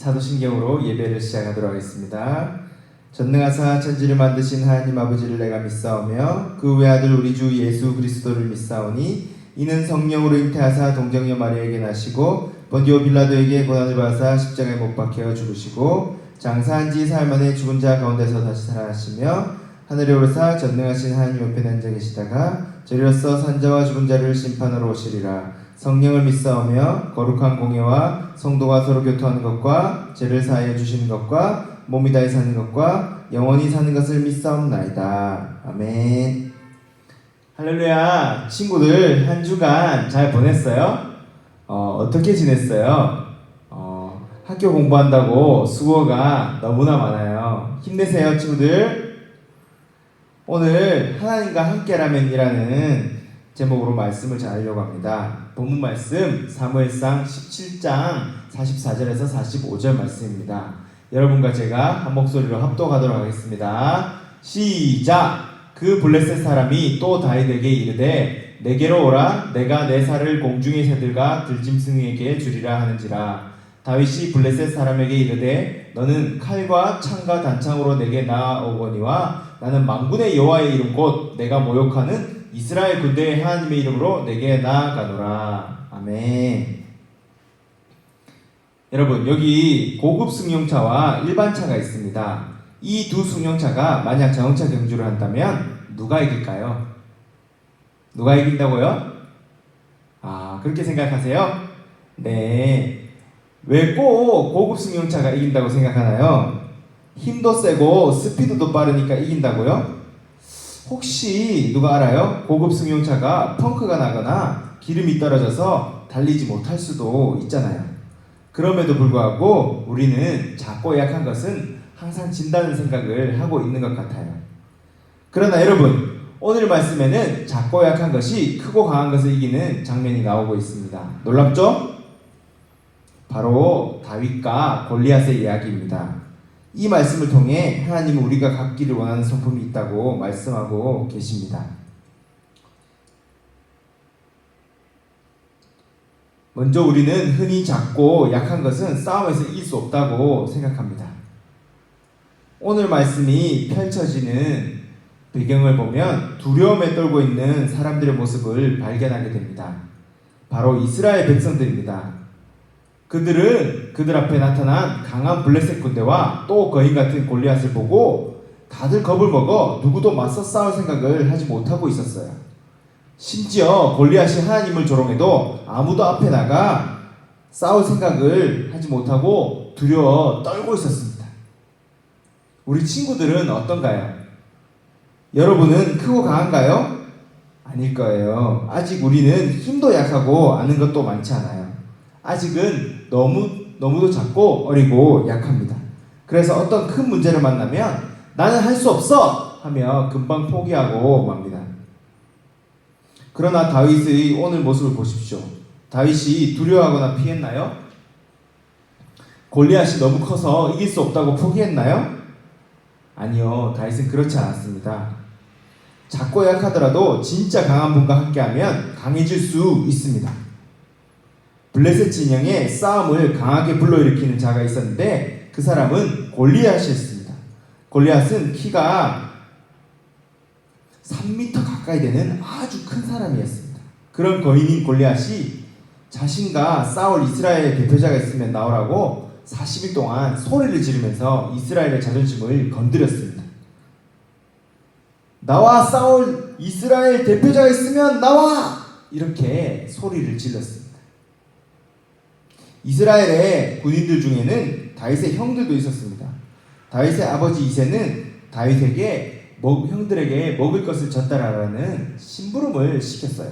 사도신경으로 예배를 시작하도록 하겠습니다. 전능하사 천지를 만드신 하나님 아버지를 내가 믿사오며 그 외아들 우리 주 예수 그리스도를 믿사오니 이는 성령으로 잉태하사 동정녀 마리아에게 나시고 본디오 빌라도에게 고난을 받으사 십자가에 못 박혀 죽으시고 장사한 지 사흘 만에 죽은 자 가운데서 다시 살아나시며 하늘에 오르사 전능하신 하나님 옆에 앉아 계시다가 저리로서 산자와 죽은 자를 심판하러 오시리라. 성령을 믿사오며 거룩한 공예와 성도가 서로 교통하는 것과 죄를 사하여 주시는 것과 몸이 다해 사는 것과 영원히 사는 것을 믿사옵나이다. 아멘. 할렐루야. 친구들 한 주간 잘 보냈어요? 어떻게 지냈어요? 학교 공부한다고 수고가 너무나 많아요. 힘내세요, 친구들. 오늘 하나님과 함께라면이라는 제목으로 말씀을 전하려고 합니다. 본문 말씀 사무엘상 17장 44절에서 45절 말씀입니다. 여러분과 제가 한 목소리로 합독하도록 하겠습니다. 시작! 그 블레셋 사람이 또 다윗에게 이르되 내게로 오라. 내가 내 살을 공중의 새들과 들짐승에게 주리라 하는지라. 다윗이 블레셋 사람에게 이르되 너는 칼과 창과 단창으로 내게 나아오거니와 나는 만군의 여호와의 이름 곧 내가 모욕하는 이스라엘 군대의 하나님의 이름으로 내게 나아가노라. 아멘. 여러분, 여기 고급 승용차와 일반 차가 있습니다. 이 두 승용차가 만약 자동차 경주를 한다면 누가 이길까요? 누가 이긴다고요? 그렇게 생각하세요? 네. 왜 꼭 고급 승용차가 이긴다고 생각하나요? 힘도 세고 스피드도 빠르니까 이긴다고요? 혹시 누가 알아요? 고급 승용차가 펑크가 나거나 기름이 떨어져서 달리지 못할 수도 있잖아요. 그럼에도 불구하고 우리는 작고 약한 것은 항상 진다는 생각을 하고 있는 것 같아요. 그러나 여러분, 오늘 말씀에는 작고 약한 것이 크고 강한 것을 이기는 장면이 나오고 있습니다. 놀랍죠? 바로 다윗과 골리앗의 이야기입니다. 이 말씀을 통해 하나님은 우리가 갖기를 원하는 성품이 있다고 말씀하고 계십니다. 먼저 우리는 흔히 작고 약한 것은 싸움에서 이길 수 없다고 생각합니다. 오늘 말씀이 펼쳐지는 배경을 보면 두려움에 떨고 있는 사람들의 모습을 발견하게 됩니다. 바로 이스라엘 백성들입니다. 그들은 그들 앞에 나타난 강한 블레셋 군대와 또 거인 같은 골리앗을 보고 다들 겁을 먹어 누구도 맞서 싸울 생각을 하지 못하고 있었어요. 심지어 골리앗이 하나님을 조롱해도 아무도 앞에 나가 싸울 생각을 하지 못하고 두려워 떨고 있었습니다. 우리 친구들은 어떤가요? 여러분은 크고 강한가요? 아닐 거예요. 아직 우리는 힘도 약하고 아는 것도 많지 않아요. 아직은 너무도 작고 어리고 약합니다. 그래서 어떤 큰 문제를 만나면 나는 할 수 없어! 하며 금방 포기하고 맙니다. 그러나 다윗의 오늘 모습을 보십시오. 다윗이 두려워하거나 피했나요? 골리앗이 너무 커서 이길 수 없다고 포기했나요? 아니요, 다윗은 그렇지 않았습니다. 작고 약하더라도 진짜 강한 분과 함께하면 강해질 수 있습니다. 블레셋 진영에 싸움을 강하게 불러일으키는 자가 있었는데 그 사람은 골리앗이었습니다. 골리앗은 키가 3m 가까이 되는 아주 큰 사람이었습니다. 그런 거인인 골리앗이 자신과 싸울 이스라엘 대표자가 있으면 나오라고 40일 동안 소리를 지르면서 이스라엘의 자존심을 건드렸습니다. 나와 싸울 이스라엘 대표자가 있으면 나와! 이렇게 소리를 질렀습니다. 이스라엘의 군인들 중에는 다윗의 형들도 있었습니다. 다윗의 아버지 이새는 다윗에게 형들에게 먹을 것을 줬다라는 심부름을 시켰어요.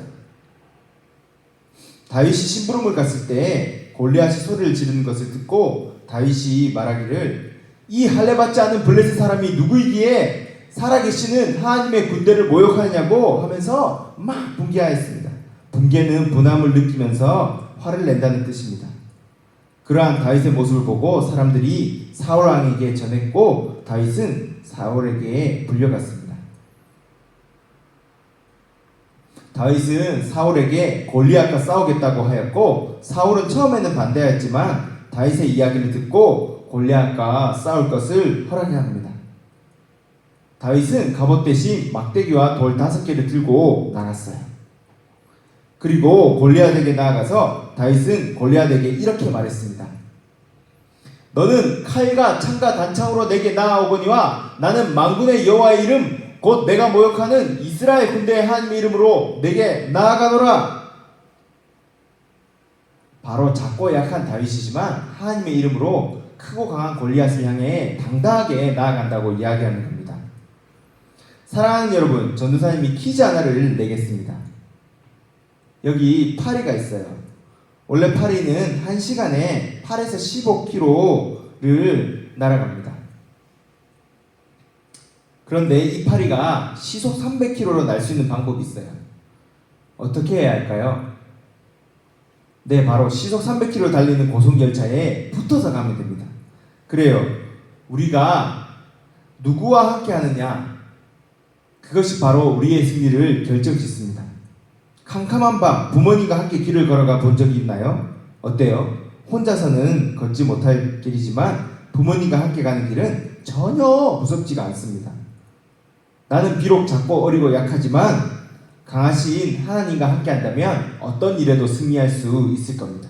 다윗이 심부름을 갔을 때 골리앗이 소리를 지르는 것을 듣고 다윗이 말하기를 이 할례받지 않은 블레셋 사람이 누구이기에 살아계시는 하나님의 군대를 모욕하느냐고 하면서 막 분개하였습니다. 분개는 분함을 느끼면서 화를 낸다는 뜻입니다. 그러한 다윗의 모습을 보고 사람들이 사울 왕에게 전했고 다윗은 사울에게 불려갔습니다. 다윗은 사울에게 골리앗과 싸우겠다고 하였고 사울은 처음에는 반대하였지만 다윗의 이야기를 듣고 골리앗과 싸울 것을 허락해 합니다. 다윗은 갑옷 대신 막대기와 돌 5개를 들고 나갔어요. 그리고 골리앗에게 나아가서 다윗은 골리앗에게 이렇게 말했습니다. 너는 칼과 창과 단창으로 내게 나아오거니와 나는 만군의 여호와의 이름 곧 내가 모욕하는 이스라엘 군대의 하나님의 이름으로 내게 나아가노라. 바로 작고 약한 다윗이지만 하나님의 이름으로 크고 강한 골리앗을 향해 당당하게 나아간다고 이야기하는 겁니다. 사랑하는 여러분, 전도사님이 퀴즈 하나를 내겠습니다. 여기 파리가 있어요. 원래 파리는 1시간에 8에서 15km를 날아갑니다. 그런데 이 파리가 시속 300km로 날 수 있는 방법이 있어요. 어떻게 해야 할까요? 네, 바로 시속 300km 달리는 고속열차에 붙어서 가면 됩니다. 그래요. 우리가 누구와 함께 하느냐, 그것이 바로 우리의 승리를 결정짓습니다. 캄캄한 밤 부모님과 함께 길을 걸어가 본 적이 있나요? 어때요? 혼자서는 걷지 못할 길이지만 부모님과 함께 가는 길은 전혀 무섭지가 않습니다. 나는 비록 작고 어리고 약하지만 강하신 하나님과 함께 한다면 어떤 일에도 승리할 수 있을 겁니다.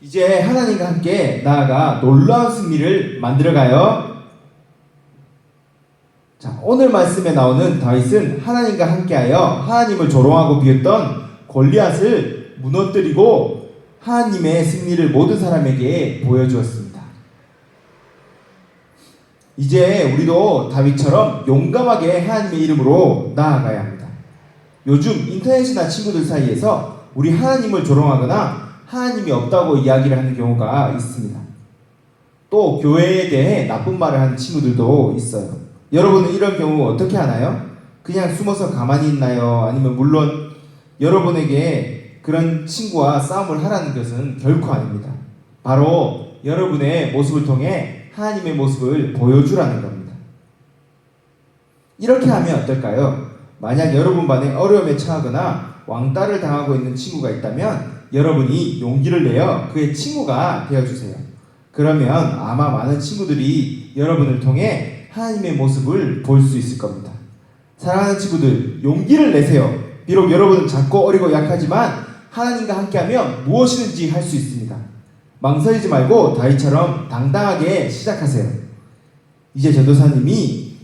이제 하나님과 함께 나아가 놀라운 승리를 만들어가요. 자, 오늘 말씀에 나오는 다윗은 하나님과 함께하여 하나님을 조롱하고 비웃던 골리앗을 무너뜨리고 하나님의 승리를 모든 사람에게 보여주었습니다. 이제 우리도 다윗처럼 용감하게 하나님의 이름으로 나아가야 합니다. 요즘 인터넷이나 친구들 사이에서 우리 하나님을 조롱하거나 하나님이 없다고 이야기를 하는 경우가 있습니다. 또 교회에 대해 나쁜 말을 하는 친구들도 있어요. 여러분은 이런 경우 어떻게 하나요? 그냥 숨어서 가만히 있나요? 아니면 물론 여러분에게 그런 친구와 싸움을 하라는 것은 결코 아닙니다. 바로 여러분의 모습을 통해 하나님의 모습을 보여주라는 겁니다. 이렇게 하면 어떨까요? 만약 여러분 반에 어려움에 처하거나 왕따를 당하고 있는 친구가 있다면 여러분이 용기를 내어 그의 친구가 되어주세요. 그러면 아마 많은 친구들이 여러분을 통해 하나님의 모습을 볼 수 있을 겁니다. 사랑하는 친구들, 용기를 내세요. 비록 여러분은 작고 어리고 약하지만 하나님과 함께하면 무엇이든지 할 수 있습니다. 망설이지 말고 다윗처럼 당당하게 시작하세요. 이제 전도사님이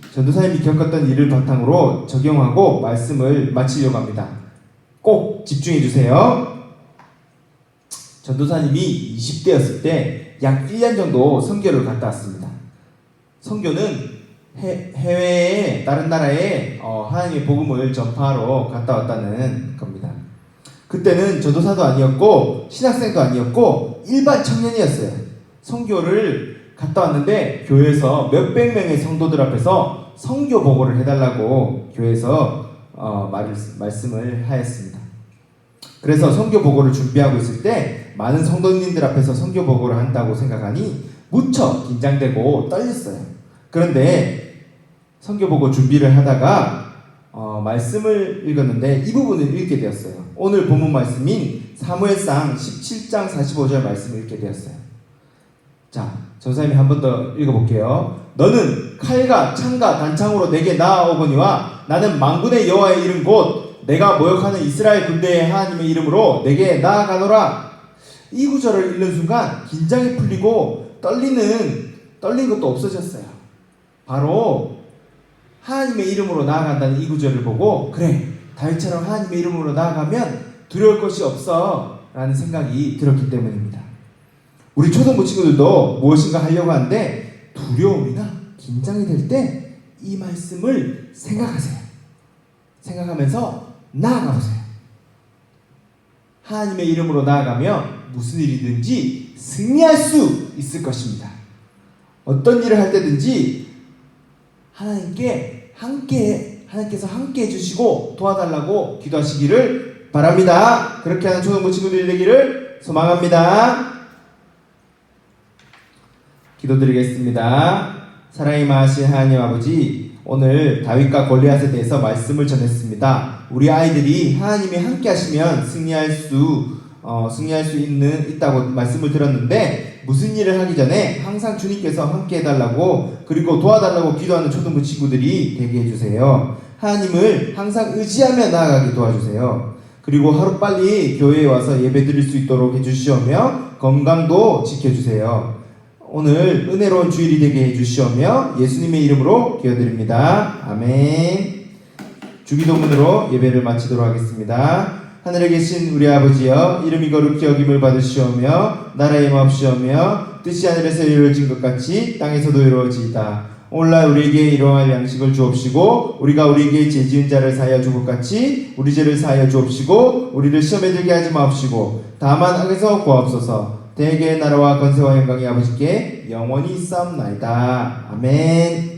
겪었던 일을 바탕으로 적용하고 말씀을 마치려고 합니다. 꼭 집중해 주세요. 전도사님이 20대였을 때 약 1년 정도 선교를 갔다 왔습니다. 선교는 해외에 다른 나라에 하나님의 복음을 전파하러 갔다 왔다는 겁니다. 그때는 전도사도 아니었고 신학생도 아니었고 일반 청년이었어요. 선교를 갔다 왔는데 교회에서 몇백 명의 성도들 앞에서 선교 보고를 해달라고 교회에서 말씀을 하였습니다. 그래서 선교 보고를 준비하고 있을 때 많은 성도님들 앞에서 선교 보고를 한다고 생각하니 무척 긴장되고 떨렸어요. 그런데 선교 보고 준비를 하다가 말씀을 읽었는데 이 부분을 읽게 되었어요. 오늘 본문 말씀인 사무엘상 17장 45절 말씀을 읽게 되었어요. 자, 전사님이 한 번 더 읽어볼게요. 너는 칼과 창과 단창으로 내게 나아오거니와 나는 만군의 여호와의 이름 곧 내가 모욕하는 이스라엘 군대의 하나님의 이름으로 내게 나아가노라. 이 구절을 읽는 순간 긴장이 풀리고 떨린 것도 없어졌어요. 바로 하나님의 이름으로 나아간다는 이 구절을 보고 그래, 다윗처럼 하나님의 이름으로 나아가면 두려울 것이 없어 라는 생각이 들었기 때문입니다. 우리 초등부 친구들도 무엇인가 하려고 하는데 두려움이나 긴장이 될 때 이 말씀을 생각하세요. 생각하면서 나아가보세요. 하나님의 이름으로 나아가면 무슨 일이든지 승리할 수 있을 것입니다. 어떤 일을 할 때든지 하나님께서 함께 해주시고 도와달라고 기도하시기를 바랍니다. 그렇게 하는 초등부 친구들이 되기를 소망합니다. 기도드리겠습니다. 사랑이 많으신 하나님 아버지, 오늘 다윗과 골리앗에 대해서 말씀을 전했습니다. 우리 아이들이 하나님이 함께 하시면 승리할 수 있다고 말씀을 들었는데, 무슨 일을 하기 전에 항상 주님께서 함께 해달라고, 그리고 도와달라고 기도하는 초등부 친구들이 되게 해주세요. 하나님을 항상 의지하며 나아가게 도와주세요. 그리고 하루빨리 교회에 와서 예배 드릴 수 있도록 해주시오며 건강도 지켜주세요. 오늘 은혜로운 주일이 되게 해주시오며 예수님의 이름으로 기도드립니다. 아멘. 주기도문으로 예배를 마치도록 하겠습니다. 하늘에 계신 우리 아버지여, 이름이 거룩히 여김을 받으시오며 나라의 임하옵시오며 뜻이 하늘에서 이루어진 것 같이 땅에서도 이루어지이다. 오늘날 우리에게 일용할 양식을 주옵시고 우리가 우리에게 죄지은 자를 사하여 줄 것 같이 우리 죄를 사하여 주옵시고 우리를 시험에 들게 하지 마옵시고 다만 악에서 구하옵소서. 대개의 나라와 권세와 영광이 아버지께 영원히 있사옵나이다. 아멘.